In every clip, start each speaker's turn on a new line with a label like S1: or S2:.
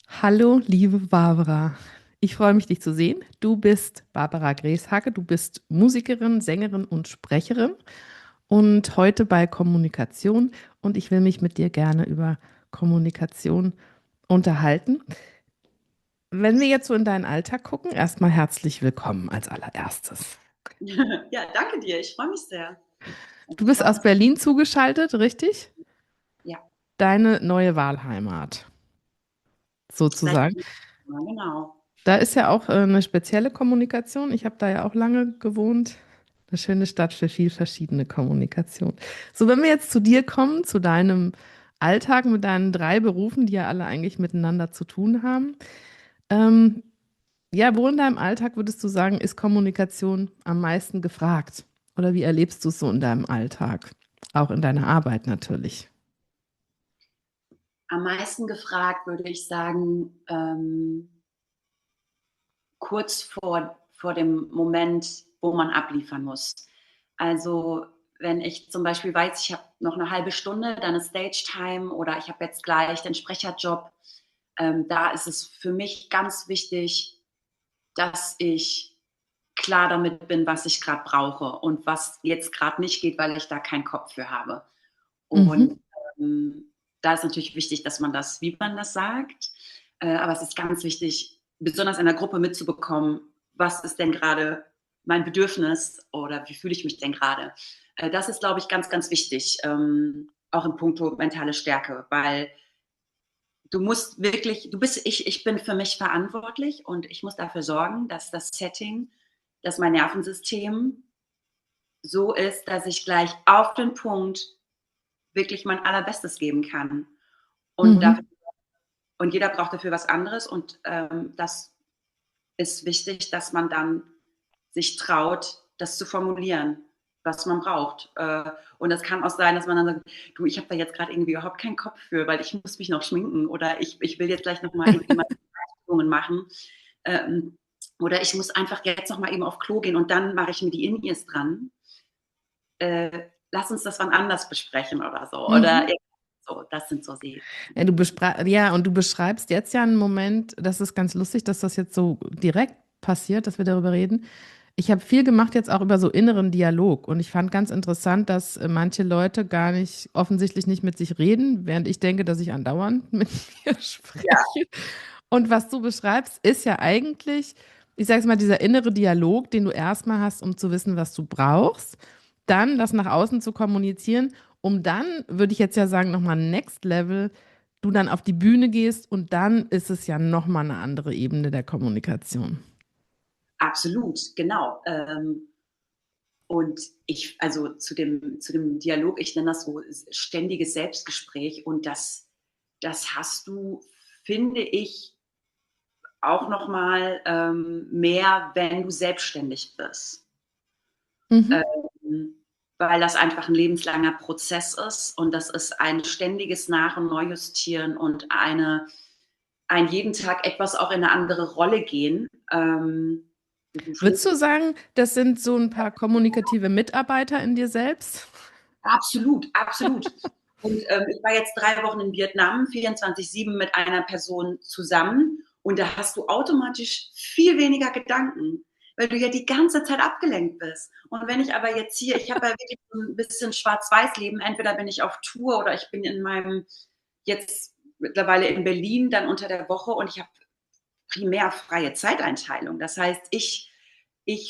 S1: Hallo, liebe Barbara. Ich freue mich, dich zu sehen. Du bist Barbara Greshake. Du bist Musikerin, Sängerin und Sprecherin und heute bei Kommunikation. Und ich will mich mit dir gerne über Kommunikation unterhalten. Wenn wir jetzt so in deinen Alltag gucken, erstmal herzlich willkommen als allererstes.
S2: Ja, danke dir. Ich freue mich sehr.
S1: Du
S2: Ich
S1: bist
S2: freue
S1: aus
S2: mich.
S1: Berlin zugeschaltet, richtig?
S2: Ja,
S1: Deine neue Wahlheimat,
S2: seit
S1: sozusagen.
S2: ja, genau.
S1: Da ist ja auch eine spezielle Kommunikation. Ich habe da ja auch lange gewohnt. Eine schöne Stadt für viel verschiedene Kommunikation. So, wenn wir jetzt zu dir kommen, zu deinem Alltag mit deinen drei Berufen, die ja alle eigentlich miteinander zu tun haben. Ähm, ja, wo in deinem Alltag würdest du sagen, ist Kommunikation am meisten gefragt? Oder wie erlebst du es so in deinem Alltag? Auch in deiner Arbeit natürlich.
S2: Am meisten gefragt würde ich sagen, kurz vor dem Moment, wo man abliefern muss. Also wenn ich zum Beispiel weiß, ich habe noch eine halbe Stunde, dann ist Stage Time oder ich habe jetzt gleich den Sprecherjob, da ist es für mich ganz wichtig, dass ich klar damit bin, was ich gerade brauche und was jetzt gerade nicht geht, weil ich da keinen Kopf für habe.
S1: Mhm.
S2: Und da ist natürlich wichtig, dass man das, wie man das sagt, aber es ist ganz wichtig, besonders in der Gruppe mitzubekommen, was ist denn gerade mein Bedürfnis oder wie fühle ich mich denn gerade. Das ist, glaube ich, ganz, ganz wichtig, auch in puncto mentale Stärke, weil du musst wirklich, ich bin für mich verantwortlich und ich muss dafür sorgen, dass das Setting, dass mein Nervensystem so ist, dass ich gleich auf den Punkt wirklich mein Allerbestes geben kann. Und, dafür,
S1: Mhm.
S2: und jeder braucht dafür was anderes und das ist wichtig, dass man dann sich traut, das zu formulieren, was man braucht. Und das kann auch sein, dass man dann sagt, du, ich habe da jetzt gerade irgendwie überhaupt keinen Kopf für, weil ich muss mich noch schminken oder ich will jetzt gleich nochmal irgendwie meine Übungen machen. Ähm, oder ich muss einfach jetzt nochmal eben auf Klo gehen und dann mache ich mir die In-Ears dran. Lass uns das wann anders besprechen oder so. Oder
S1: Mhm.
S2: so, das sind so die.
S1: Ja, und du beschreibst jetzt ja einen Moment, das ist ganz lustig, dass das jetzt so direkt passiert, dass wir darüber reden. Ich habe viel gemacht jetzt auch über so inneren Dialog und ich fand ganz interessant, dass manche Leute gar nicht, offensichtlich nicht mit sich reden, während ich denke, dass ich andauernd mit mir
S2: Ja,
S1: spreche. Und was du beschreibst, ist ja eigentlich, ich sage es mal, dieser innere Dialog, den du erstmal hast, um zu wissen, was du brauchst, dann das nach außen zu kommunizieren, um dann, würde ich jetzt ja sagen, nochmal Next Level, du dann auf die Bühne gehst und dann ist es ja nochmal eine andere Ebene der Kommunikation.
S2: absolut, genau. Und also zu dem Dialog, ich nenne das so ständiges Selbstgespräch und das hast du, finde ich, auch nochmal mehr, wenn du selbstständig bist.
S1: Mhm.
S2: Ähm, weil das einfach ein lebenslanger Prozess ist und das ist ein ständiges Nach- und Neujustieren und ein jeden Tag etwas auch in eine andere Rolle gehen. Du
S1: Würdest
S2: stehst
S1: du sagen, das sind so ein paar kommunikative Mitarbeiter in dir selbst?
S2: absolut, absolut. Und ich war jetzt 3 Wochen in Vietnam, 24/7 mit einer Person zusammen. Und da hast du automatisch viel weniger Gedanken, weil du ja die ganze Zeit abgelenkt bist. Und wenn ich aber jetzt hier, ich habe ja wirklich so ein bisschen Schwarz-Weiß-Leben, entweder bin ich auf Tour oder ich bin in meinem, jetzt mittlerweile in Berlin, dann unter der Woche und ich habe primär freie Zeiteinteilung. Das heißt, ich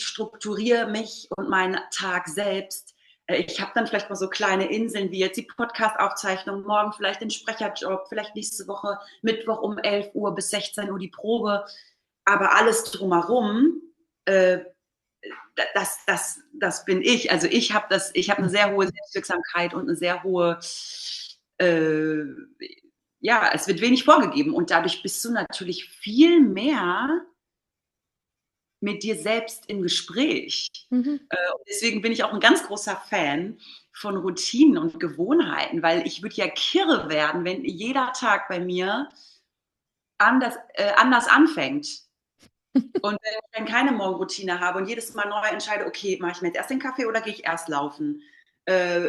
S2: strukturiere mich und meinen Tag selbst. Ich habe dann vielleicht mal so kleine Inseln wie jetzt die Podcast-Aufzeichnung, morgen vielleicht den Sprecherjob, vielleicht nächste Woche Mittwoch um 11 Uhr bis 16 Uhr die Probe. Aber alles drumherum, äh, das bin ich. Also ich habe eine sehr hohe Selbstwirksamkeit und eine sehr hohe, äh, ja, es wird wenig vorgegeben und dadurch bist du natürlich viel mehr mit dir selbst im Gespräch.
S1: Mhm.
S2: Und deswegen bin ich auch ein ganz großer Fan von Routinen und Gewohnheiten, weil ich würde ja kirre werden, wenn jeder Tag bei mir anders anfängt. Und wenn ich dann keine Morgenroutine habe und jedes Mal neu entscheide, okay, mache ich mir jetzt erst den Kaffee oder gehe ich erst laufen? Äh,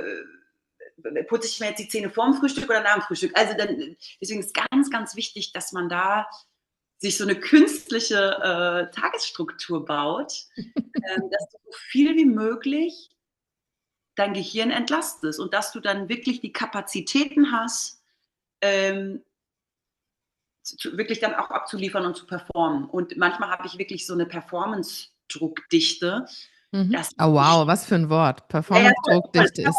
S2: putze ich mir jetzt die Zähne vorm Frühstück oder nach dem Frühstück? Also dann, deswegen ist ganz, ganz wichtig, dass man da sich so eine künstliche Tagesstruktur baut, dass du so viel wie möglich dein Gehirn entlastest und dass du dann wirklich die Kapazitäten hast, wirklich dann auch abzuliefern und zu performen. Und manchmal habe ich wirklich so eine Performance-Druckdichte.
S1: Mhm. Oh wow, was für ein Wort. Performance-Druckdichte ist.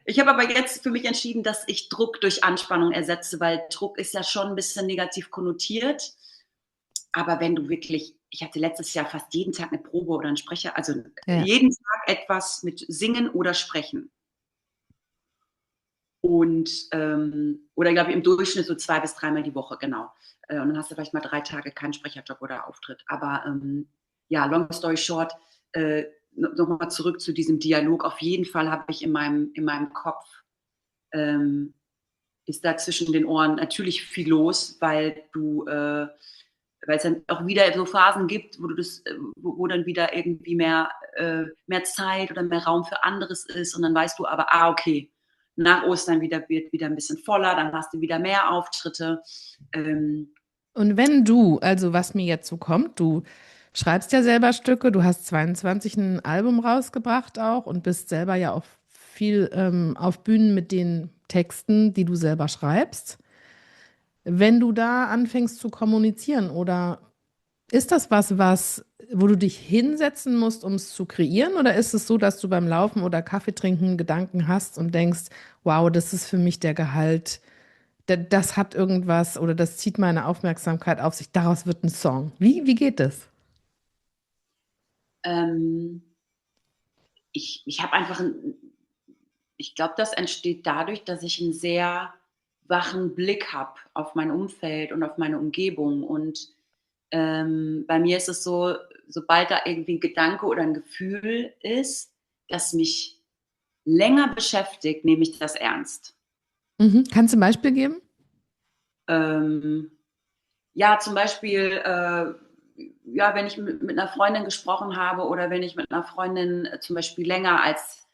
S2: Ich habe aber jetzt für mich entschieden, dass ich Druck durch Anspannung ersetze, weil Druck ist ja schon ein bisschen negativ konnotiert. Aber wenn du wirklich, ich hatte letztes Jahr fast jeden Tag eine Probe oder einen Sprecher, also jeden Tag etwas mit Singen oder Sprechen. Und, oder ich glaube im Durchschnitt so 2 bis 3 Mal die Woche, genau. Und dann hast du vielleicht mal 3 Tage keinen Sprecherjob oder Auftritt. Aber ja, long story short, nochmal zurück zu diesem Dialog. Auf jeden Fall habe ich in meinem Kopf, ist da zwischen den Ohren natürlich viel los, weil es dann auch wieder so Phasen gibt, wo dann wieder irgendwie mehr Zeit oder mehr Raum für anderes ist. Und dann weißt du aber, okay, nach Ostern wird wieder ein bisschen voller, dann hast du wieder mehr Auftritte.
S1: Und wenn du, also was mir jetzt so kommt, du schreibst ja selber Stücke, du hast 22 ein Album rausgebracht auch und bist selber ja auch viel auf Bühnen mit den Texten, die du selber schreibst. Wenn du da anfängst zu kommunizieren oder ist das wo du dich hinsetzen musst, um es zu kreieren? Oder ist es so, dass du beim Laufen oder Kaffee trinken Gedanken hast und denkst, wow, das ist für mich der Gehalt, das hat irgendwas oder das zieht meine Aufmerksamkeit auf sich, daraus wird ein Song. Wie geht das?
S2: Ähm, ich habe einfach, ich glaube, das entsteht dadurch, dass ich einen sehr wachen Blick habe auf mein Umfeld und auf meine Umgebung. Und bei mir ist es so, sobald da irgendwie ein Gedanke oder ein Gefühl ist, das mich länger beschäftigt, nehme ich das ernst.
S1: Mhm. Kannst du ein Beispiel geben?
S2: Ähm, ja, zum Beispiel, ja, wenn ich mit einer Freundin gesprochen habe oder wenn ich mit einer Freundin zum Beispiel länger als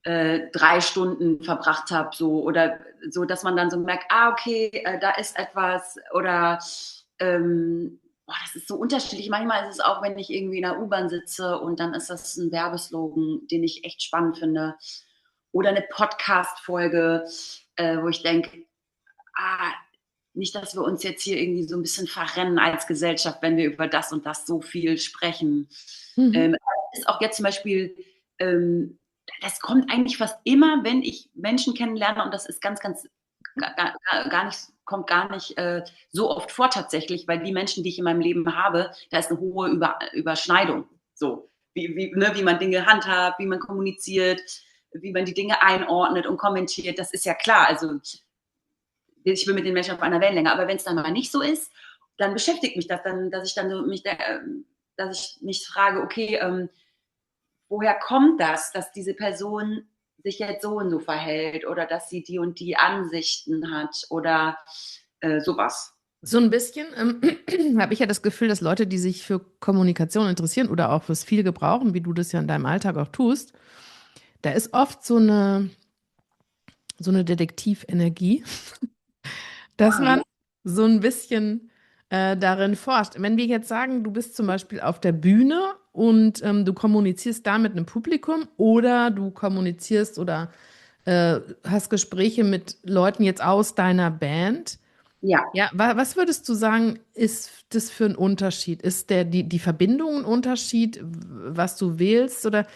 S2: 3 Stunden verbracht habe, so oder so, dass man dann so merkt, okay, da ist etwas oder das ist so unterschiedlich. Manchmal ist es auch, wenn ich irgendwie in der U-Bahn sitze und dann ist das ein Werbeslogan, den ich echt spannend finde. Oder eine Podcast-Folge, wo ich denke, nicht, dass wir uns jetzt hier irgendwie so ein bisschen verrennen als Gesellschaft, wenn wir über das und das so viel sprechen.
S1: Mhm.
S2: Ist auch jetzt zum Beispiel, das kommt eigentlich fast immer, wenn ich Menschen kennenlerne und das ist ganz, ganz kommt gar nicht so oft vor tatsächlich, weil die Menschen, die ich in meinem Leben habe, da ist eine hohe Überschneidung. So, wie man Dinge handhabt, wie man kommuniziert, wie man die Dinge einordnet und kommentiert, das ist ja klar. Also ich bin mit den Menschen auf einer Wellenlänge, aber wenn es dann mal nicht so ist, dann beschäftigt mich das dann, dass ich dann so dass ich mich frage, okay, woher kommt das, dass diese Person sich jetzt so und so verhält oder dass sie die und die Ansichten hat oder sowas.
S1: So ein bisschen habe ich ja das Gefühl, dass Leute, die sich für Kommunikation interessieren oder auch fürs viel gebrauchen, wie du das ja in deinem Alltag auch tust, da ist oft so eine Detektivenergie, dass man so ein bisschen darin forscht. Wenn wir jetzt sagen, du bist zum Beispiel auf der Bühne und du kommunizierst da mit einem Publikum oder du kommunizierst oder hast Gespräche mit Leuten jetzt aus deiner Band.
S2: Ja.
S1: Ja, was würdest du sagen, ist das für ein Unterschied? Ist die Verbindung ein Unterschied, was du wählst? Oder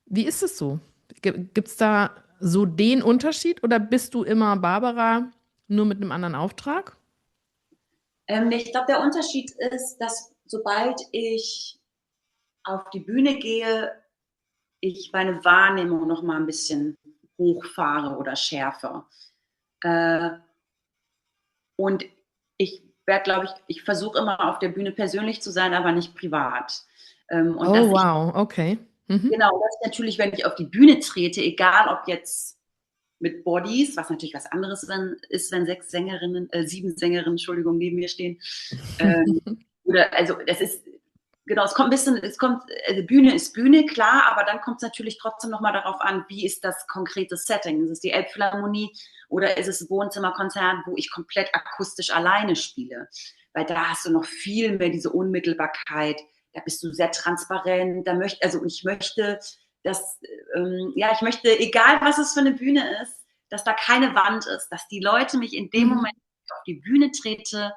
S1: wie ist es so? Gibt es da so den Unterschied oder bist du immer Barbara nur mit einem anderen Auftrag?
S2: Ich glaube, der Unterschied ist, dass sobald ich auf die Bühne gehe, ich meine Wahrnehmung noch mal ein bisschen hochfahre oder schärfe. Und ich werde, glaube ich versuche immer auf der Bühne persönlich zu sein, aber nicht privat. Und
S1: Oh, wow, okay. Mhm.
S2: genau, dass ich natürlich, wenn ich auf die Bühne trete, egal ob jetzt mit Bodies, was natürlich was anderes ist, wenn 7 Sängerinnen, Entschuldigung, neben mir stehen. Oder, also, das ist genau, es kommt ein bisschen, also Bühne ist Bühne, klar, aber dann kommt es natürlich trotzdem nochmal darauf an, wie ist das konkrete Setting? Ist es die Elbphilharmonie oder ist es ein Wohnzimmerkonzert, wo ich komplett akustisch alleine spiele? Weil da hast du noch viel mehr diese Unmittelbarkeit, da bist du sehr transparent, ich möchte, ich möchte, egal was es für eine Bühne ist, dass da keine Wand ist, dass die Leute mich in dem Moment, wenn ich auf die Bühne trete,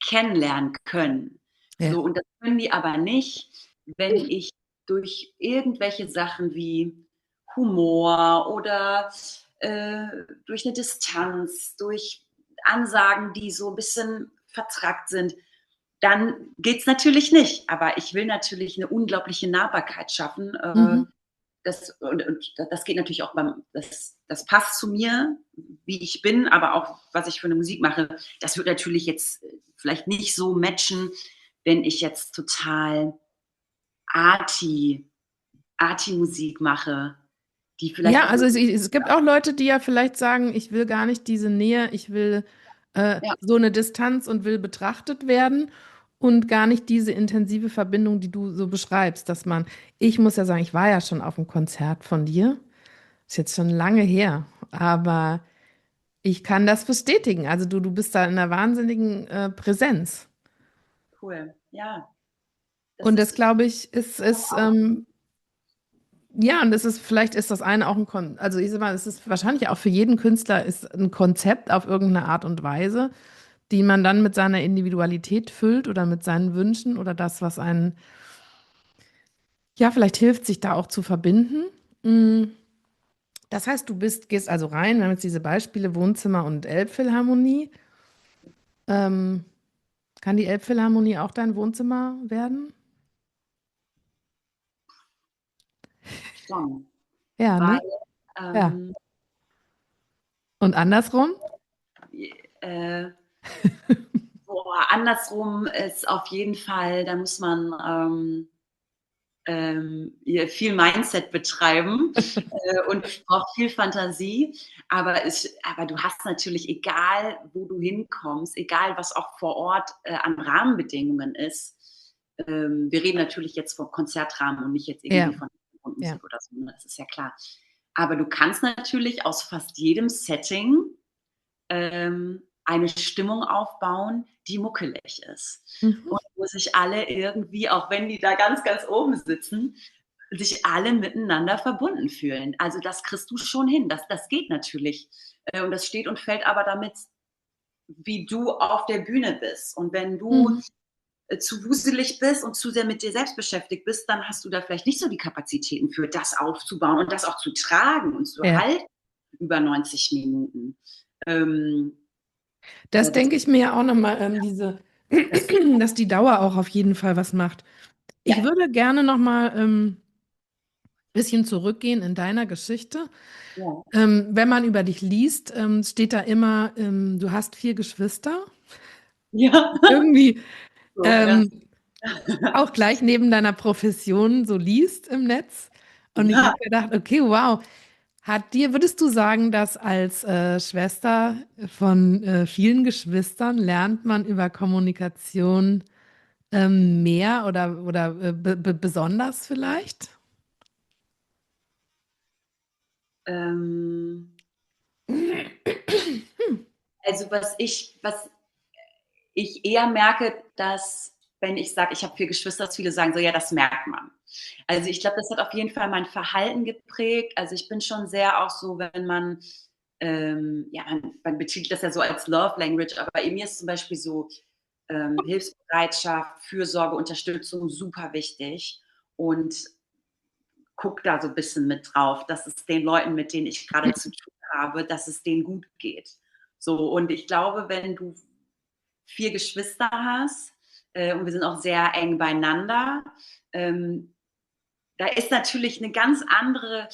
S2: kennenlernen können.
S1: Ja.
S2: So, und das können die aber nicht, wenn ich durch irgendwelche Sachen wie Humor oder durch eine Distanz, durch Ansagen, die so ein bisschen vertrackt sind, dann geht es natürlich nicht. Aber ich will natürlich eine unglaubliche Nahbarkeit schaffen.
S1: Mhm.
S2: Und das geht natürlich auch das passt zu mir, wie ich bin, aber auch, was ich für eine Musik mache. Das wird natürlich jetzt vielleicht nicht so matchen, wenn ich jetzt total Arty-Musik mache, die vielleicht
S1: Ja,
S2: auch
S1: also
S2: nur,
S1: es gibt auch Leute, die ja vielleicht sagen, ich will gar nicht diese Nähe, ich will
S2: ja,
S1: so eine Distanz und will betrachtet werden und gar nicht diese intensive Verbindung, die du so beschreibst, ich muss ja sagen, ich war ja schon auf einem Konzert von dir, ist jetzt schon lange her, aber ich kann das bestätigen. Also du bist da in einer wahnsinnigen Präsenz.
S2: cool. Ja, das
S1: Und das,
S2: ist,
S1: glaube ich, ja, und vielleicht ist das eine auch also ich sag mal, es ist wahrscheinlich auch für jeden Künstler ist ein Konzept auf irgendeine Art und Weise, die man dann mit seiner Individualität füllt oder mit seinen Wünschen oder das, was einen, ja, vielleicht hilft, sich da auch zu verbinden. Mm. Das heißt, gehst also rein, wir haben jetzt diese Beispiele Wohnzimmer und Elbphilharmonie. Ähm, Kann die Elbphilharmonie auch dein Wohnzimmer werden?
S2: schon,
S1: Ja,
S2: weil
S1: ne? Ja.
S2: ähm,
S1: Und andersrum?
S2: äh, andersrum ist auf jeden Fall, da muss man viel Mindset betreiben und braucht viel Fantasie. Aber du hast natürlich, egal wo du hinkommst, egal was auch vor Ort an Rahmenbedingungen ist, wir reden natürlich jetzt vom Konzertrahmen und nicht jetzt irgendwie
S1: Ja,
S2: von
S1: ja,
S2: Musik oder so, ne? Das ist ja klar. Aber du kannst natürlich aus fast jedem Setting eine Stimmung aufbauen, die muckelig ist.
S1: mhm.
S2: Und wo sich alle irgendwie, auch wenn die da ganz, ganz oben sitzen, sich alle miteinander verbunden fühlen. Also das kriegst du schon hin. Das geht natürlich. Und das steht und fällt aber damit, wie du auf der Bühne bist. Und wenn du
S1: Mhm.
S2: zu wuselig bist und zu sehr mit dir selbst beschäftigt bist, dann hast du da vielleicht nicht so die Kapazitäten für das aufzubauen und das auch zu tragen und zu
S1: Ja.
S2: halten über 90 Minuten. Ähm,
S1: Das
S2: das,
S1: denke ich mir ja auch nochmal,
S2: das,
S1: dass die Dauer auch auf jeden Fall was macht.
S2: ja,
S1: Ich würde gerne nochmal ein bisschen zurückgehen in deiner Geschichte.
S2: ja,
S1: Wenn man über dich liest, steht da immer, du hast 4 Geschwister.
S2: ja,
S1: Irgendwie
S2: so, ja,
S1: ähm, auch gleich neben deiner Profession so liest im Netz. Und ich habe
S2: ja.
S1: gedacht, okay, wow. Würdest du sagen, dass als Schwester von vielen Geschwistern lernt man über Kommunikation mehr oder besonders vielleicht?
S2: Ähm, also was ich eher merke, dass, wenn ich sage, ich habe 4 Geschwister, dass viele sagen so, ja, das merkt man. Also ich glaube, das hat auf jeden Fall mein Verhalten geprägt. Also ich bin schon sehr auch so, wenn man, man betitelt das ja so als Love Language, aber in mir ist zum Beispiel so Hilfsbereitschaft, Fürsorge, Unterstützung super wichtig und guck da so ein bisschen mit drauf, dass es den Leuten, mit denen ich gerade zu tun habe, dass es denen gut geht. So, und ich glaube, wenn du 4 Geschwister hast und wir sind auch sehr eng beieinander, ähm, da ist natürlich eine ganz andere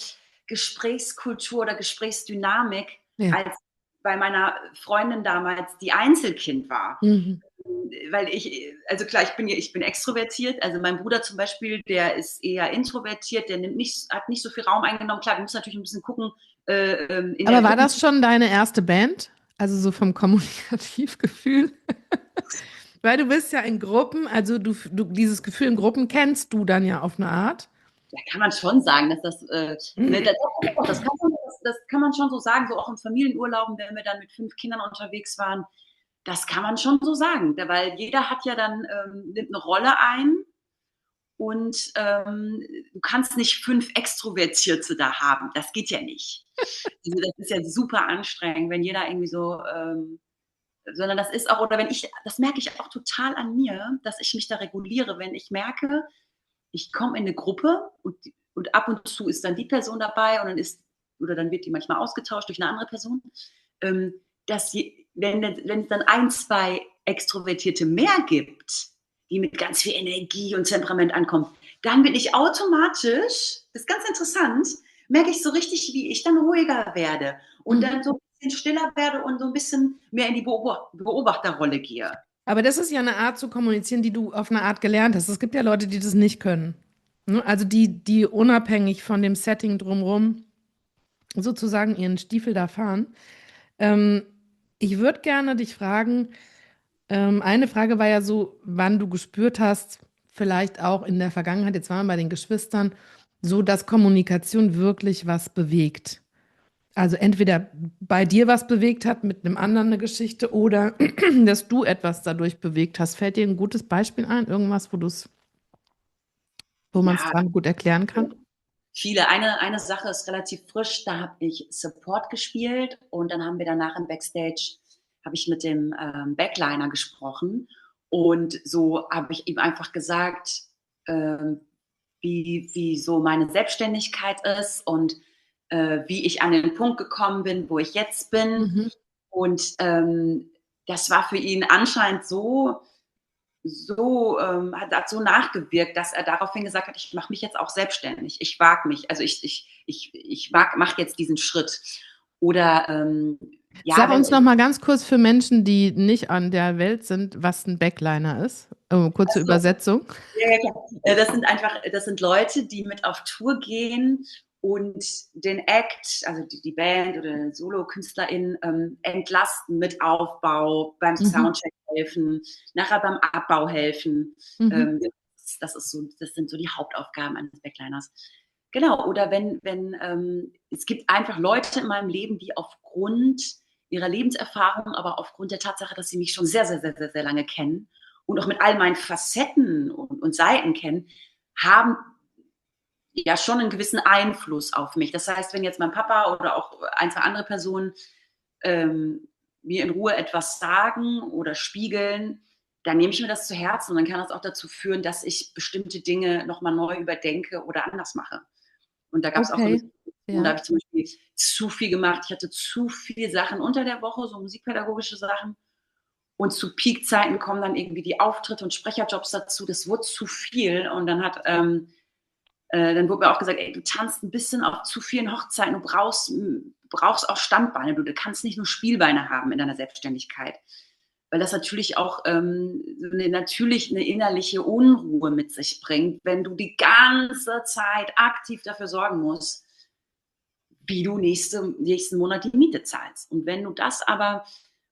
S2: Gesprächskultur oder Gesprächsdynamik
S1: Ja.
S2: als bei meiner Freundin damals, die Einzelkind war.
S1: Mhm.
S2: Weil also klar, ich bin extrovertiert. Also mein Bruder zum Beispiel, der ist eher introvertiert, hat nicht so viel Raum eingenommen. Klar, du musst natürlich ein bisschen gucken in der
S1: Aber war
S2: Gruppen.
S1: das schon deine erste Band? Also so vom Kommunikativgefühl? Weil du bist ja in Gruppen, also du dieses Gefühl in Gruppen kennst du dann ja auf eine Art.
S2: Ja, kann man schon sagen, dass das, ne, das kann man schon so sagen, so auch in Familienurlauben, wenn wir dann mit 5 Kindern unterwegs waren, das kann man schon so sagen, weil jeder hat ja dann, nimmt eine Rolle ein und du kannst nicht 5 Extrovertierte da haben, das geht ja nicht. Also das ist ja super anstrengend, wenn jeder irgendwie so, sondern das ist auch, oder wenn ich, das merke ich auch total an mir, dass ich mich da reguliere, wenn ich merke, ich komme in eine Gruppe und ab und zu ist dann die Person dabei und dann ist, oder dann wird die manchmal ausgetauscht durch eine andere Person, ähm, wenn es dann ein, zwei Extrovertierte mehr gibt, die mit ganz viel Energie und Temperament ankommen, dann bin ich automatisch, das ist ganz interessant, merke ich so richtig, wie ich dann ruhiger werde und
S1: Mhm.
S2: dann so ein bisschen stiller werde und so ein bisschen mehr in die Beobachterrolle gehe.
S1: Aber das ist ja eine Art zu kommunizieren, die du auf eine Art gelernt hast. Es gibt ja Leute, die das nicht können. Ne? Also die unabhängig von dem Setting drumherum sozusagen ihren Stiefel da fahren. Ähm, Ich würde gerne dich fragen, eine Frage war ja so, wann du gespürt hast, vielleicht auch in der Vergangenheit, jetzt waren wir bei den Geschwistern, so dass Kommunikation wirklich was bewegt. Also entweder bei dir was bewegt hat, mit einem anderen eine Geschichte oder dass du etwas dadurch bewegt hast. Fällt dir ein gutes Beispiel ein? Irgendwas, wo man es
S2: Ja,
S1: dran gut erklären kann?
S2: viele. Eine Sache ist relativ frisch, da habe ich Support gespielt und dann haben wir danach im Backstage, habe ich mit dem Backliner gesprochen und so habe ich ihm einfach gesagt, ähm, wie so meine Selbstständigkeit ist und wie ich an den Punkt gekommen bin, wo ich jetzt bin.
S1: Mhm.
S2: Und das war für ihn anscheinend hat so nachgewirkt, dass er daraufhin gesagt hat, ich mache mich jetzt auch selbstständig. Ich wage mich, also ich mache jetzt diesen Schritt. Oder ja,
S1: Sag uns noch mal ganz kurz für Menschen, die nicht an der Welt sind, was ein Backliner ist. Kurze
S2: also,
S1: Übersetzung.
S2: ja, ja, klar. Das sind Leute, die mit auf Tour gehen und den Act, also die Band oder Solo-KünstlerInnen entlasten mit Aufbau, beim
S1: Mhm.
S2: Soundcheck helfen, nachher beim Abbau helfen.
S1: Mhm.
S2: Ähm, das sind so die Hauptaufgaben eines Backliners. Genau, oder wenn es gibt einfach Leute in meinem Leben, die aufgrund ihrer Lebenserfahrung, aber aufgrund der Tatsache, dass sie mich schon sehr, sehr, sehr, sehr, sehr lange kennen und auch mit all meinen Facetten und Seiten kennen, haben ja schon einen gewissen Einfluss auf mich. Das heißt, wenn jetzt mein Papa oder auch ein, zwei andere Personen ähm, mir in Ruhe etwas sagen oder spiegeln, dann nehme ich mir das zu Herzen und dann kann das auch dazu führen, dass ich bestimmte Dinge nochmal neu überdenke oder anders mache. Und da gab es auch so eine
S1: Okay.
S2: Situation, da
S1: Ja.
S2: habe ich zum Beispiel zu viel gemacht. Ich hatte zu viele Sachen unter der Woche, so musikpädagogische Sachen. Und zu Peakzeiten kommen dann irgendwie die Auftritte und Sprecherjobs dazu. Das wurde zu viel. Und dann wurde mir auch gesagt, ey, du tanzt ein bisschen auf zu vielen Hochzeiten, brauchst auch Standbeine. Du kannst nicht nur Spielbeine haben in deiner Selbstständigkeit. Weil das natürlich auch natürlich eine innerliche Unruhe mit sich bringt, wenn du die ganze Zeit aktiv dafür sorgen musst, wie du nächsten Monat die Miete zahlst. Und wenn du das aber,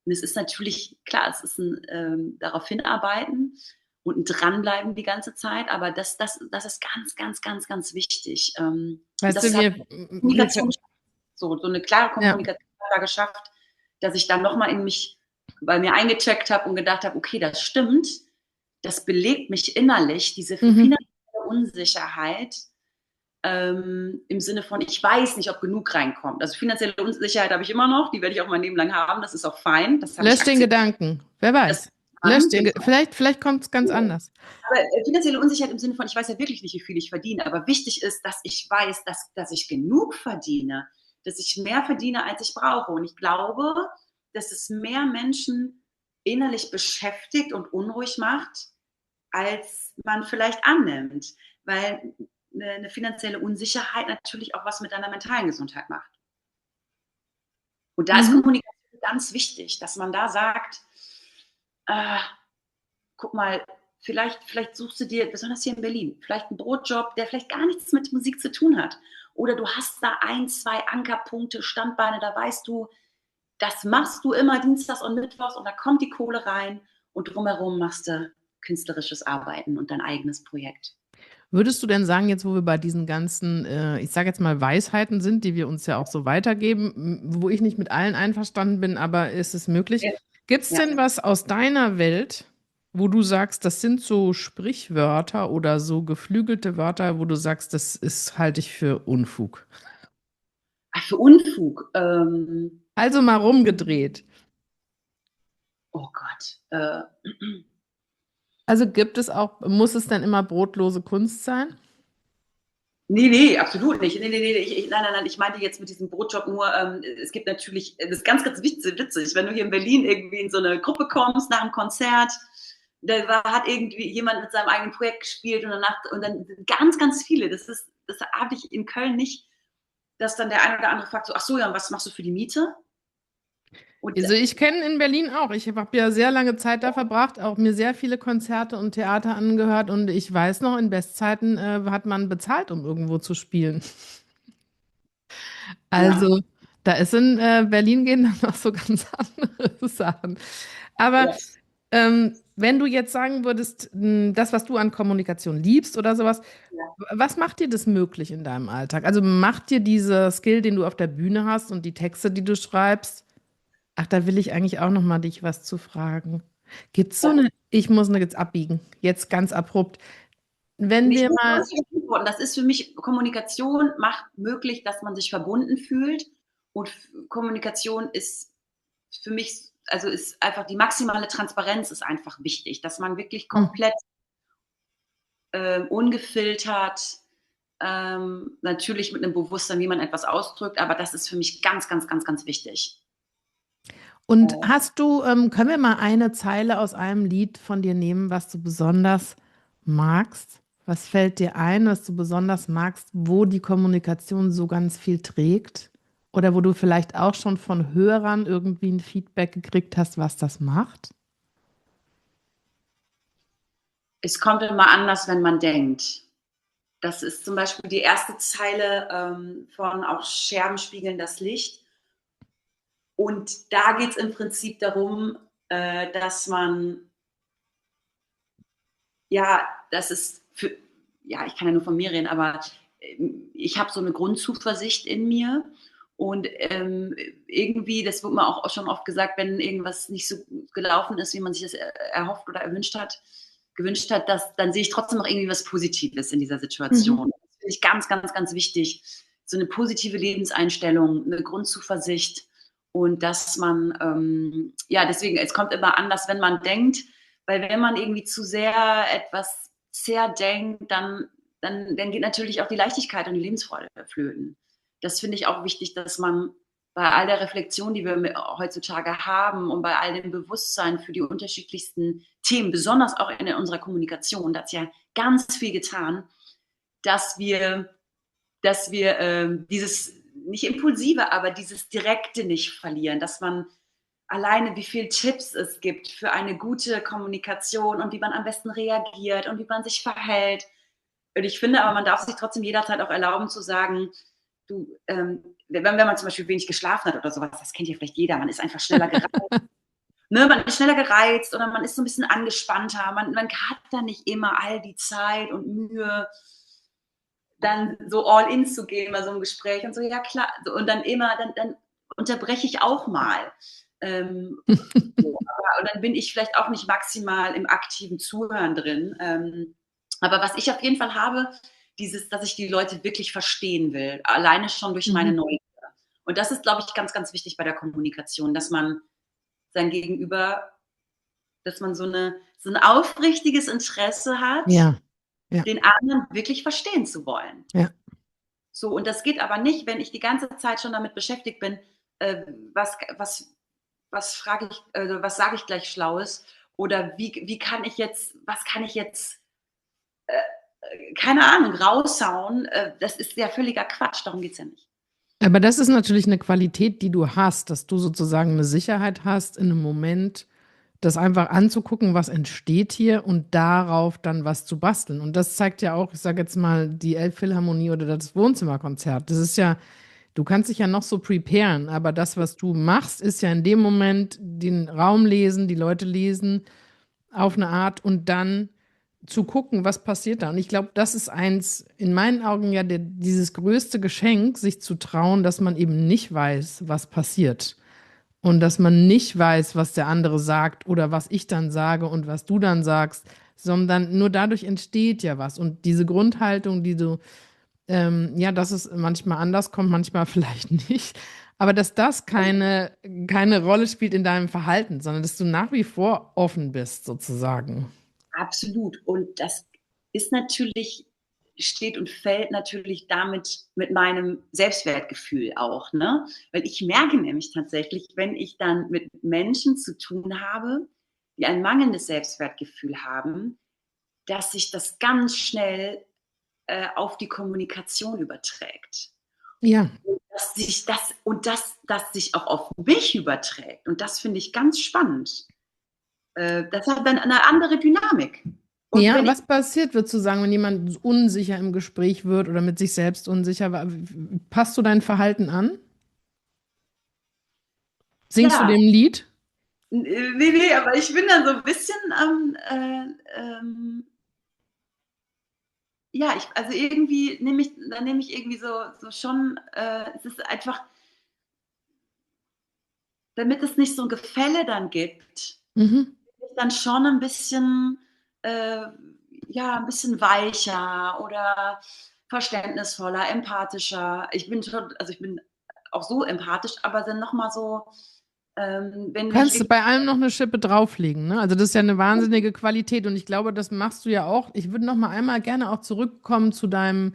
S2: und es ist natürlich, klar, es ist ein darauf hinarbeiten und ein Dranbleiben die ganze Zeit, aber das ist ganz, ganz, ganz, ganz wichtig. Und
S1: Weißt du,
S2: das hat
S1: mir
S2: Kommunikation, so eine klare
S1: ja.
S2: Kommunikation da geschafft, dass ich dann nochmal in mich bei mir eingecheckt habe und gedacht habe, okay, das stimmt, das belegt mich innerlich, diese
S1: Mhm.
S2: finanzielle Unsicherheit, im Sinne von, ich weiß nicht, ob genug reinkommt. Also finanzielle Unsicherheit habe ich immer noch, die werde ich auch mein Leben lang haben, das ist auch fein, das habe ich
S1: Lösch den
S2: akzeptiert.
S1: Gedanken. Wer
S2: Das
S1: weiß. Lösch den.
S2: genau.
S1: Vielleicht kommt es ganz anders.
S2: Aber finanzielle Unsicherheit im Sinne von, ich weiß ja wirklich nicht, wie viel ich verdiene, aber wichtig ist, dass ich weiß, dass ich genug verdiene, dass ich mehr verdiene, als ich brauche. Und ich glaube, dass es mehr Menschen innerlich beschäftigt und unruhig macht, als man vielleicht annimmt. Weil eine finanzielle Unsicherheit natürlich auch was mit deiner mentalen Gesundheit macht. Und da ist
S1: Mhm.
S2: Kommunikation ganz wichtig, dass man da sagt, äh, guck mal, vielleicht suchst du dir, besonders hier in Berlin, vielleicht einen Brotjob, der vielleicht gar nichts mit Musik zu tun hat. Oder du hast da ein, zwei Ankerpunkte, Standbeine, da weißt du, das machst du immer dienstags und mittwochs und da kommt die Kohle rein und drumherum machst du künstlerisches Arbeiten und dein eigenes Projekt.
S1: Würdest du denn sagen, jetzt wo wir bei diesen ganzen, ich sage jetzt mal Weisheiten sind, die wir uns ja auch so weitergeben, wo ich nicht mit allen einverstanden bin, aber ist es möglich?
S2: Ja.
S1: Gibt es
S2: Ja.
S1: denn was aus deiner Welt, wo du sagst, das sind so Sprichwörter oder so geflügelte Wörter, wo du sagst, halte ich für Unfug?
S2: Ach, für Unfug.
S1: Also mal rumgedreht.
S2: Oh Gott.
S1: Also muss es dann immer brotlose Kunst sein?
S2: Nee, absolut nicht. Nee, nein, ich meinte jetzt mit diesem Brotjob nur, es gibt natürlich, das ist ganz witzig, wenn du hier in Berlin irgendwie in so eine Gruppe kommst nach einem Konzert, hat irgendwie jemand mit seinem eigenen Projekt gespielt und dann ganz viele, das habe ich in Köln nicht, dass dann der eine oder andere fragt so, ach so, ja, und was machst du für die Miete? Und
S1: Also ich kenne in Berlin auch. Ich habe ja sehr lange Zeit da verbracht, auch mir sehr viele Konzerte und Theater angehört und ich weiß noch, in Bestzeiten hat man bezahlt, um irgendwo zu spielen.
S2: ja,
S1: Also da ist in Berlin gehen dann noch so ganz andere Sachen. Aber
S2: ja.
S1: wenn du jetzt sagen würdest, das, was du an Kommunikation liebst oder sowas,
S2: Ja.
S1: was macht dir das möglich in deinem Alltag? Also macht dir dieser Skill, den du auf der Bühne hast und die Texte, die du schreibst, ach, da will ich eigentlich auch noch mal dich was zu fragen. Gibt's so eine, ich muss jetzt abbiegen, jetzt ganz abrupt. Wenn
S2: Ich
S1: wir
S2: muss
S1: mal,
S2: ganz ehrlich antworten, das ist für mich, Kommunikation macht möglich, dass man sich verbunden fühlt. Und Kommunikation ist für mich, also ist einfach die maximale Transparenz ist einfach wichtig, dass man wirklich
S1: hm,
S2: komplett ungefiltert, natürlich mit einem Bewusstsein, wie man etwas ausdrückt, aber das ist für mich ganz wichtig.
S1: und hast du, können wir mal eine Zeile aus einem Lied von dir nehmen, was du besonders magst? Was fällt dir ein, was du besonders magst, wo die Kommunikation so ganz viel trägt? Oder wo du vielleicht auch schon von Hörern irgendwie ein Feedback gekriegt hast, was das macht?
S2: Es kommt immer anders, wenn man denkt. Das ist zum Beispiel die erste Zeile von auch Scherben spiegeln das Licht. Und da geht es im Prinzip darum, dass man, ja, das ist für, ja, ich kann ja nur von mir reden, aber ich habe so eine Grundzuversicht in mir. Und irgendwie, das wird mir auch schon oft gesagt, wenn irgendwas nicht so gelaufen ist, wie man sich das erhofft oder gewünscht hat, dann sehe ich trotzdem noch irgendwie was Positives in dieser
S1: Mhm.
S2: Situation. Das finde ich ganz wichtig. So eine positive Lebenseinstellung, eine Grundzuversicht und dass man, ja, deswegen, es kommt immer anders, wenn man denkt, weil wenn man irgendwie zu sehr etwas zerdenkt, dann geht natürlich auch die Leichtigkeit und die Lebensfreude flöten. Das finde ich auch wichtig, dass man bei all der Reflexion, die wir heutzutage haben und bei all dem Bewusstsein für die unterschiedlichsten Themen, besonders auch in unserer Kommunikation, da hat es ja ganz viel getan, dass wir dieses nicht impulsive, aber dieses Direkte nicht verlieren, dass man alleine, wie viele Tipps es gibt für eine gute Kommunikation und wie man am besten reagiert und wie man sich verhält. Und ich finde aber, man darf sich trotzdem jederzeit auch erlauben zu sagen, du, wenn man zum Beispiel wenig geschlafen hat oder sowas, das kennt ja vielleicht jeder, man ist einfach schneller gereizt. Ne, man ist schneller gereizt oder man ist so ein bisschen angespannter. Man hat da nicht immer all die Zeit und Mühe, dann so all in zu gehen bei so einem Gespräch und so, ja klar. Und dann immer, dann unterbreche ich auch mal. So, und dann bin ich vielleicht auch nicht maximal im aktiven Zuhören drin. Aber was ich auf jeden Fall habe, dass ich die Leute wirklich verstehen will, alleine schon durch meine
S1: Mhm.
S2: Neugier. Und das ist, glaube ich, ganz wichtig bei der Kommunikation, dass man sein Gegenüber, dass man so ein aufrichtiges Interesse hat,
S1: Ja, ja,
S2: den anderen wirklich verstehen zu wollen.
S1: ja.
S2: So, und das geht aber nicht, wenn ich die ganze Zeit schon damit beschäftigt bin, äh, was, was, was sage ich gleich Schlaues? Oder was kann ich jetzt, keine Ahnung, raushauen? Das ist ja völliger Quatsch, darum geht es ja nicht.
S1: Aber das ist natürlich eine Qualität, die du hast, dass du sozusagen eine Sicherheit hast, in einem Moment das einfach anzugucken, was entsteht hier und darauf dann was zu basteln. Und das zeigt ja auch, ich sage jetzt mal, die Elbphilharmonie oder das Wohnzimmerkonzert. Das ist ja, du kannst dich ja noch so preparen, aber das, was du machst, ist ja in dem Moment den Raum lesen, die Leute lesen auf eine Art und dann zu gucken, was passiert da. Und ich glaube, das ist eins, in meinen Augen ja dieses größte Geschenk, sich zu trauen, dass man eben nicht weiß, was passiert. Und dass man nicht weiß, was der andere sagt oder was ich dann sage und was du dann sagst, sondern nur dadurch entsteht ja was. Und diese Grundhaltung, die du, ja, dass es manchmal anders kommt, manchmal vielleicht nicht, aber dass das keine Rolle spielt in deinem Verhalten, sondern dass du nach wie vor offen bist, sozusagen.
S2: Absolut. Und das ist natürlich, steht und fällt natürlich damit mit meinem Selbstwertgefühl auch, ne? Weil ich merke nämlich tatsächlich, wenn ich dann mit Menschen zu tun habe, die ein mangelndes Selbstwertgefühl haben, dass sich das ganz schnell auf die Kommunikation überträgt.
S1: Ja.
S2: Das sich auch auf mich überträgt. Und das finde ich ganz spannend. Das hat dann eine andere Dynamik. Und
S1: Ja,
S2: wenn ich,
S1: was passiert, würdest du sagen, wenn jemand unsicher im Gespräch wird oder mit sich selbst unsicher? Passt du dein Verhalten an? Singst du
S2: ja,
S1: dem Lied?
S2: nee, aber ich bin dann so ein bisschen ja, also irgendwie nehme ich irgendwie so schon, es ist einfach, damit es nicht so ein Gefälle dann gibt,
S1: Mhm.
S2: bin ich dann schon ein bisschen, äh, ja, ein bisschen weicher oder verständnisvoller, empathischer. Also ich bin auch so empathisch, aber dann nochmal so, wenn ich
S1: Kannst du
S2: wirklich,
S1: bei allem noch eine Schippe drauflegen, ne? Also das ist ja eine wahnsinnige Qualität und ich glaube, das machst du ja auch. Ich würde noch mal einmal gerne auch zurückkommen zu deinem,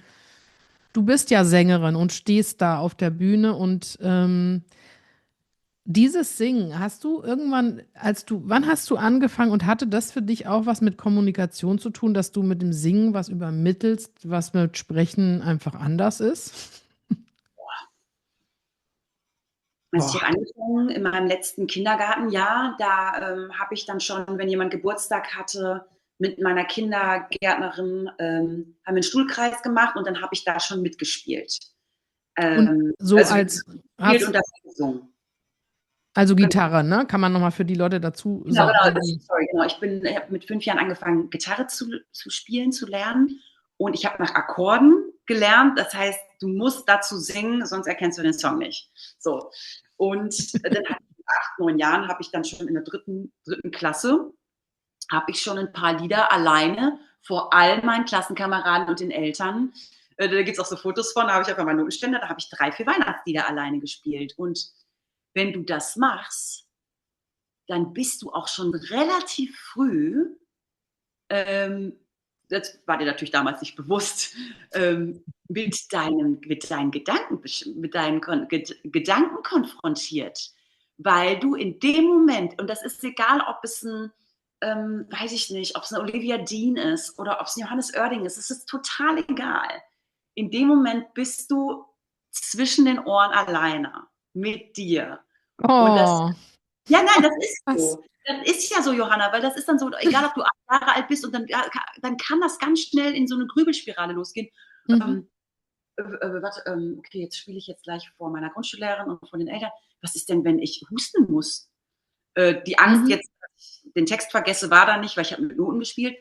S1: du bist ja Sängerin und stehst da auf der Bühne und dieses Singen, hast du irgendwann, wann hast du angefangen und hatte das für dich auch was mit Kommunikation zu tun, dass du mit dem Singen was übermittelst, was mit Sprechen einfach anders ist?
S2: also ich
S1: Boah.
S2: habe angefangen in meinem letzten Kindergartenjahr, da habe ich dann schon, wenn jemand Geburtstag hatte, mit meiner Kindergärtnerin haben wir einen Stuhlkreis gemacht und dann habe ich da schon mitgespielt.
S1: Und so
S2: Also
S1: als,
S2: gespielt und
S1: hast,
S2: das gesungen.
S1: also
S2: Genau.
S1: Gitarre, ne? Kann man noch mal für die Leute dazu
S2: Genau,
S1: sagen,
S2: genau, sorry, genau. Ich habe mit 5 Jahren angefangen, Gitarre zu spielen, zu lernen. Und ich habe nach Akkorden gelernt. Das heißt, du musst dazu singen, sonst erkennst du den Song nicht. So. Und dann habe ich mit 8, 9 Jahren habe ich dann schon in der dritten Klasse, habe ich schon ein paar Lieder alleine vor all meinen Klassenkameraden und den Eltern. Da gibt es auch so Fotos von, da habe ich einfach meinen Notenständer, da habe ich 3, 4 Weihnachtslieder alleine gespielt. Und wenn du das machst, dann bist du auch schon relativ früh, ähm, das war dir natürlich damals nicht bewusst, mit deinen Gedanken konfrontiert, weil du in dem Moment, und das ist egal, ob es ein, weiß ich nicht, ob es eine Olivia Dean ist oder ob es ein Johannes Oerding ist, es ist total egal. In dem Moment bist du zwischen den Ohren alleine mit dir. Und das,
S1: oh,
S2: ja, nein, das ist
S1: was?
S2: so. Das ist ja so, Johanna, weil das ist dann so, egal ob du 8 Jahre alt bist und dann kann das ganz schnell in so eine Grübelspirale losgehen.
S1: Mhm.
S2: Ähm, warte, okay, jetzt spiele ich jetzt gleich vor meiner Grundschullehrerin und vor den Eltern. Was ist denn, wenn ich husten muss? Die Angst
S1: Mhm.
S2: jetzt, dass ich den Text vergesse, war da nicht, weil ich habe mit Noten gespielt.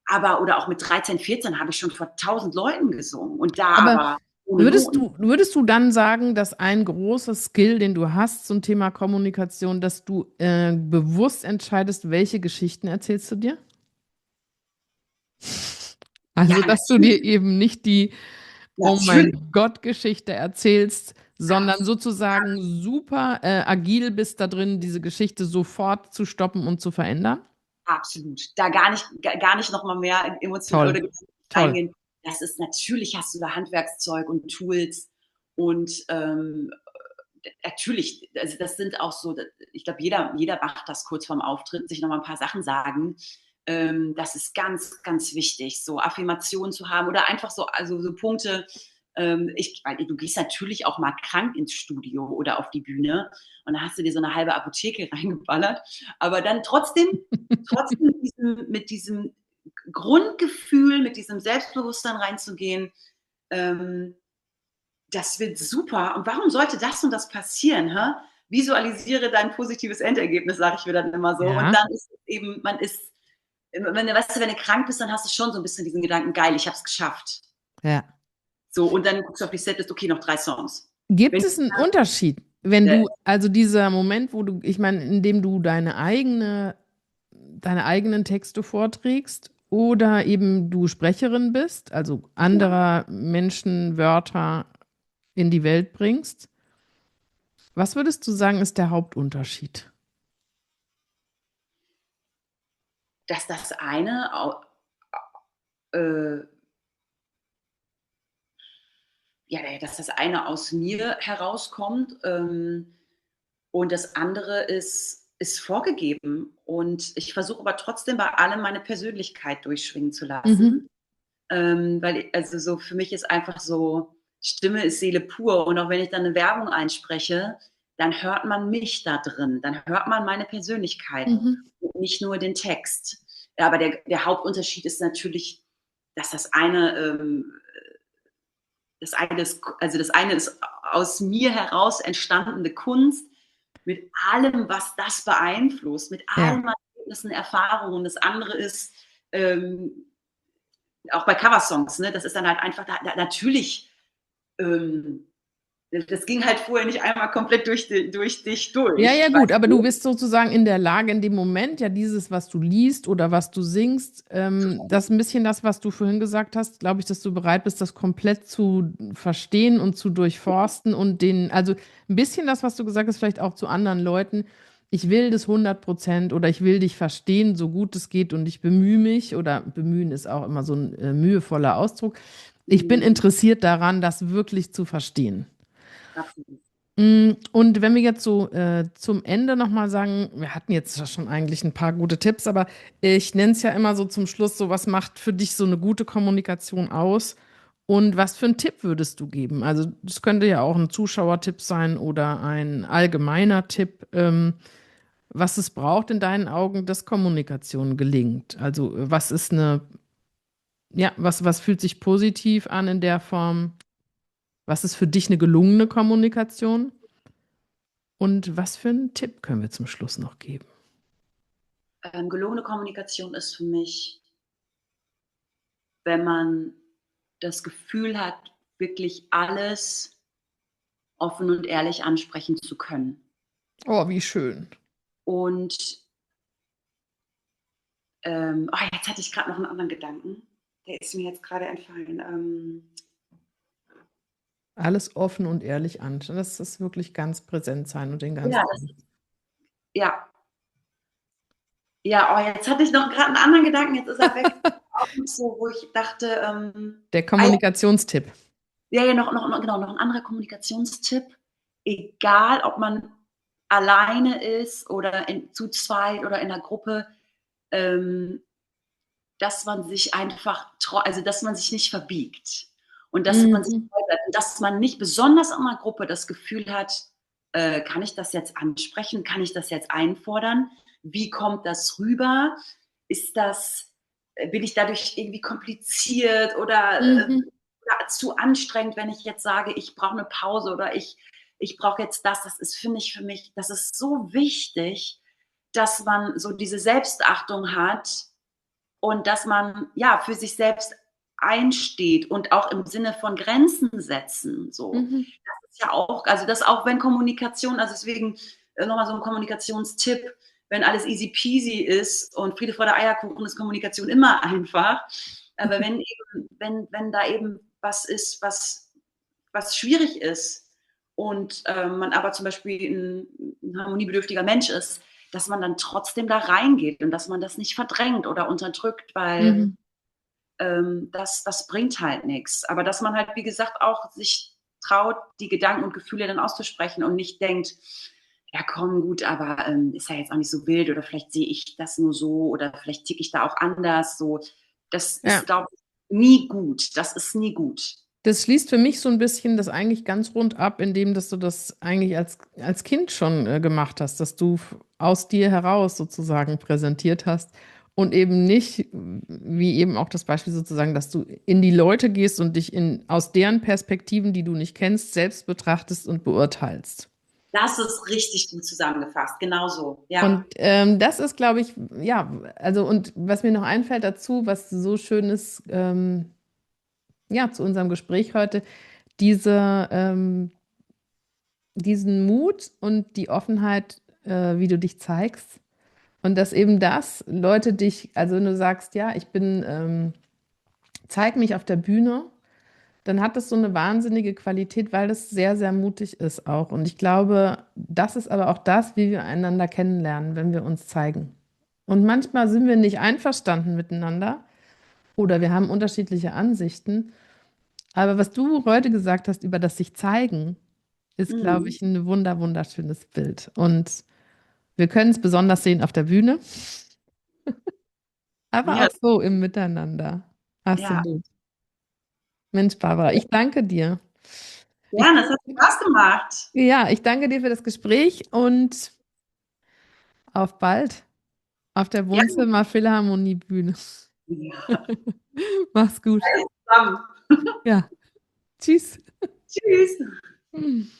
S2: Aber, oder auch mit 13, 14 habe ich schon vor 1000 Leuten gesungen und da
S1: Aber
S2: aber ohne Noten.
S1: würdest du dann sagen, dass ein großer Skill, den du hast zum Thema Kommunikation, dass du bewusst entscheidest, welche Geschichten erzählst du dir?
S2: Ja,
S1: Also, dass du dir
S2: natürlich.
S1: eben nicht die Oh
S2: Natürlich.
S1: mein Gott Geschichte erzählst, sondern
S2: Absolut.
S1: sozusagen super agil bist da drin, diese Geschichte sofort zu stoppen und zu verändern?
S2: Absolut. Da gar nicht noch mal mehr emotional
S1: Toll,
S2: oder
S1: toll.
S2: reingehen. Das ist natürlich, hast du da Handwerkszeug und Tools und natürlich, also das sind auch so, ich glaube, jeder macht das kurz vorm Auftritt, sich noch mal ein paar Sachen sagen. Das ist ganz, ganz wichtig, so Affirmationen zu haben oder einfach so, also so Punkte. Weil du gehst natürlich auch mal krank ins Studio oder auf die Bühne und dann hast du dir so eine halbe Apotheke reingeballert, aber dann trotzdem mit diesem Grundgefühl, mit diesem Selbstbewusstsein reinzugehen, ähm, das wird super. Und warum sollte das und das passieren? Hä? Visualisiere dein positives Endergebnis, sage ich mir dann immer so. Und
S1: Ja.
S2: dann ist es eben, man ist wenn du, weißt du, wenn du krank bist, dann hast du schon so ein bisschen diesen Gedanken, geil, ich habe es geschafft.
S1: Ja.
S2: So, und dann guckst du auf die Setlist, okay, noch 3 Songs.
S1: Gibt
S2: Wenn,
S1: es einen Unterschied, wenn
S2: äh,
S1: du, also dieser Moment, wo du, ich meine, in dem du deine eigenen Texte vorträgst oder eben du Sprecherin bist, also
S2: ja,
S1: anderer Menschen Wörter in die Welt bringst? Was würdest du sagen, ist der Hauptunterschied?
S2: dass das eine, äh, ja, dass das eine aus mir herauskommt, und das andere ist vorgegeben. Und ich versuche aber trotzdem bei allem meine Persönlichkeit durchschwingen zu
S1: Mhm.
S2: lassen. Weil, also so für mich ist einfach so, Stimme ist Seele pur. Und auch wenn ich dann eine Werbung einspreche, dann hört man mich da drin. Dann hört man meine Persönlichkeit
S1: Mhm.
S2: und nicht nur den Text. Ja, aber der Hauptunterschied ist natürlich, dass das eine ist aus mir heraus entstandene Kunst mit allem, was das beeinflusst, mit all
S1: Ja.
S2: meinen Erlebnissen, Erfahrungen. Das andere ist ähm, auch bei Coversongs, ne? Das ist dann halt einfach natürlich. Ähm, Das ging halt vorher nicht einmal komplett durch dich
S1: Ja, ja,
S2: durch.
S1: gut,
S2: Weißt
S1: aber du
S2: du?
S1: bist sozusagen in der Lage, in dem Moment, ja, dieses, was du liest oder was du singst, das ein bisschen das, was du vorhin gesagt hast, glaube ich, dass du bereit bist, das komplett zu verstehen und zu durchforsten und also ein bisschen das, was du gesagt hast, vielleicht auch zu anderen Leuten. Ich will das 100% oder ich will dich verstehen, so gut es geht und ich bemühe mich oder bemühen ist auch immer so ein mühevoller Ausdruck. Ich bin
S2: Mhm,
S1: interessiert daran, das wirklich zu verstehen.
S2: absolut.
S1: Und wenn wir jetzt so zum Ende nochmal sagen, wir hatten jetzt ja schon eigentlich ein paar gute Tipps, aber ich nenne es ja immer so zum Schluss, so was macht für dich so eine gute Kommunikation aus und was für einen Tipp würdest du geben? Also das könnte ja auch ein Zuschauertipp sein oder ein allgemeiner Tipp, was es braucht in deinen Augen, dass Kommunikation gelingt. Also was ist ja, was fühlt sich positiv an in der Form? Was ist für dich eine gelungene Kommunikation? Und was für einen Tipp können wir zum Schluss noch geben?
S2: Gelungene Kommunikation ist für mich, wenn man das Gefühl hat, wirklich alles offen und ehrlich ansprechen zu können.
S1: Oh, wie schön.
S2: Und jetzt hatte ich gerade noch einen anderen Gedanken. Der ist mir jetzt gerade entfallen.
S1: Alles offen und ehrlich anschauen. Das ist wirklich ganz präsent sein und den
S2: Ja,
S1: ganzen.
S2: ja, ja, jetzt hatte ich noch gerade einen anderen Gedanken, jetzt ist er weg. Auch nicht so, wo ich dachte,
S1: Der
S2: ah,
S1: Kommunikationstipp.
S2: ja, genau, noch ein anderer Kommunikationstipp. Egal, ob man alleine ist oder zu zweit oder in einer Gruppe, ähm, dass man sich einfach, also dass man sich nicht verbiegt und dass man sich
S1: Mhm.
S2: dass man nicht besonders in einer Gruppe das Gefühl hat, kann ich das jetzt ansprechen, kann ich das jetzt einfordern, wie kommt das rüber, ist das, bin ich dadurch irgendwie kompliziert
S1: Mhm.
S2: oder zu anstrengend, wenn ich jetzt sage, ich brauche eine Pause oder ich brauche jetzt das ist, finde ich, für mich, das ist so wichtig, dass man so diese Selbstachtung hat, und dass man ja für sich selbst einsteht und auch im Sinne von Grenzen setzen. So,
S1: Mhm.
S2: das ist ja auch, also das auch wenn Kommunikation, also deswegen nochmal so ein Kommunikationstipp, wenn alles easy peasy ist und Friede vor der Eierkuchen, ist Kommunikation immer einfach. Aber wenn da eben was ist, was schwierig ist und man aber zum Beispiel ein harmoniebedürftiger Mensch ist, dass man dann trotzdem da reingeht und dass man das nicht verdrängt oder unterdrückt, weil
S1: Mhm.
S2: das bringt halt nichts. Aber dass man halt, wie gesagt, auch sich traut, die Gedanken und Gefühle dann auszusprechen und nicht denkt, ja komm, gut, aber ist ja jetzt auch nicht so wild oder vielleicht sehe ich das nur so oder vielleicht ticke ich da auch anders. So, das
S1: Ja.
S2: ist, glaube ich, nie gut. Das ist nie gut.
S1: Das schließt für mich so ein bisschen das eigentlich ganz rund ab, indem dass du das eigentlich als Kind schon gemacht hast, dass du aus dir heraus sozusagen präsentiert hast und eben nicht, wie eben auch das Beispiel sozusagen, dass du in die Leute gehst und dich aus deren Perspektiven, die du nicht kennst, selbst betrachtest und beurteilst.
S2: Das ist richtig gut zusammengefasst. Genau so. Ja.
S1: Und das ist, glaube ich, ja, also und was mir noch einfällt dazu, was so schön ist, ja, zu unserem Gespräch heute, diese, diesen Mut und die Offenheit, wie du dich zeigst. Und dass eben das Leute dich, also wenn du sagst, ja, ich bin, zeig mich auf der Bühne, dann hat das so eine wahnsinnige Qualität, weil das sehr, sehr mutig ist auch. Und ich glaube, das ist aber auch das, wie wir einander kennenlernen, wenn wir uns zeigen. Und manchmal sind wir nicht einverstanden miteinander oder wir haben unterschiedliche Ansichten. Aber was du heute gesagt hast über das sich zeigen, ist, glaube
S2: Mhm.
S1: ich, ein wunderschönes Bild. Und wir können es besonders sehen auf der Bühne, aber
S2: Ja,
S1: auch so im Miteinander.
S2: ja.
S1: Absolut. Mensch, Barbara, ich danke dir. Ich,
S2: Gerne, es hat Spaß gemacht.
S1: ja, ich danke dir für das Gespräch und auf bald auf der
S2: Ja,
S1: Wohnzimmer Philharmonie Bühne.
S2: ja.
S1: Mach's gut.
S2: Zusammen.
S1: Ja, tschüss.
S2: Tschüss.
S1: Hm.